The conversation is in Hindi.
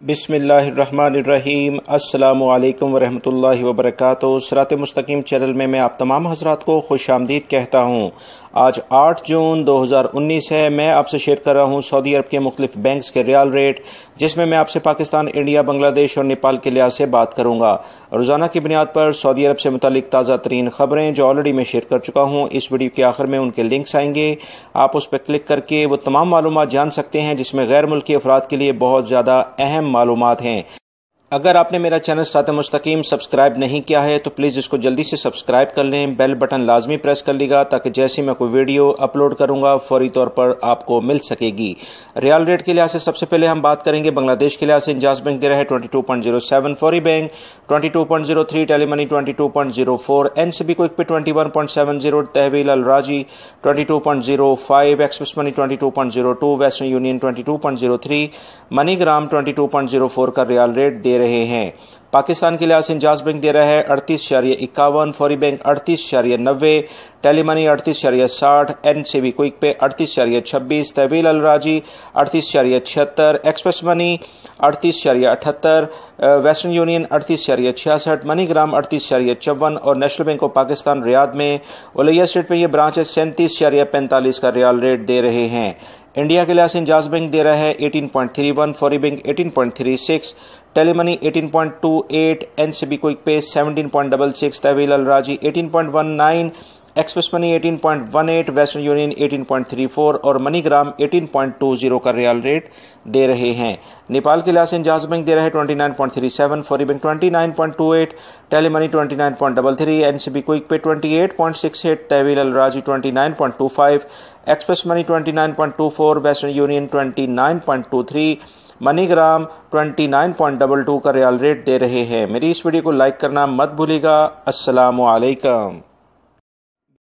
बिस्मिल्लाहिर्रहमानिर्रहीम। अस्सलामु अलैकुम वरहमतुल्लाहि वबरकातुहू। सिरात मुस्तकीम चैनल में मैं आप तमाम हजरात को खुश आमदीद कहता हूँ। आज 8 जून 2019 है। मैं आपसे शेयर कर रहा हूँ सऊदी अरब के मुख्तलिफ बैंक्स के रियाल रेट, जिसमें मैं आपसे पाकिस्तान, इंडिया, बांग्लादेश और नेपाल के लिहाज से बात करूँगा। रोज़ाना की बुनियाद पर सऊदी अरब से मुतालिक ताज़ा तरीन खबरें जो ऑलरेडी मैं शेयर कर चुका हूँ, इस वीडियो के आखिर में उनके लिंक्स आएंगे। आप उस पर क्लिक करके वो तमाम मालूमात जान सकते हैं जिसमें गैर मुल्की अफराद के लिए बहुत ज़्यादा अहम मालूमात हैं। अगर आपने मेरा चैनल सिरात मुस्तकीम सब्सक्राइब नहीं किया है तो प्लीज़ इसको जल्दी से सब्सक्राइब कर लें। बेल बटन लाजमी प्रेस कर लीजिएगा ताकि जैसे मैं कोई वीडियो अपलोड करूंगा फौरी तौर पर आपको मिल सकेगी। रियाल रेट के लिहाज से सबसे पहले हम बात करेंगे बांग्लादेश के लिहाज से। इंजाज बैंक दे रहा है 22.07, फौरी बैंक 22.03, टेलीमनी 22.04, एनसीबी क्विक पे 21.70, तहवील अल राजी 22.05, express money 22.02, western union 22.03, MoneyGram 22.04 का रियाल रेट दे रहे हैं। पाकिस्तान के लिहाज से इंजाज बैंक दे रहा है 38.51, फौरी बैंक 38.90, टेलीमनी 38.60, एनसीबी क्विक पे 38.26, तहवील अल राजी 38.76, express money 38.78, western union 38.66, MoneyGram 38.54 और national bank of Pakistan Riyadh में उलैया स्ट्रीट पे ये ब्रांच है 37.45 का रियाल रेट दे रहे हैं। इंडिया के लिहाज से इंजाज बैंक दे रहा है 18.31, फौरी बैंक 18.36, टेलीमनी 18.28, एनसीबी क्विक पे 17.66, तहवील अल राजी 18.19, एक्सप्रेस मनी 18.18, वेस्टर्न यूनियन 18.34 और मनीग्राम 18.20 का रियाल रेट दे रहे हैं। नेपाल के लिहाज से इंजाज बैंक दे रहा है 29.37, फौरी बैंक 29.28, टेलीमनी 29.33, एनसीबी क्विक पे 28.68, तहवील अल राजी 29.25, express money 29.24, western union 29.23, MoneyGram 29.22 का रियाल रेट दे रहे हैं। मेरी इस वीडियो को लाइक करना मत भूलिएगा। अस्सलामु अलैकुम।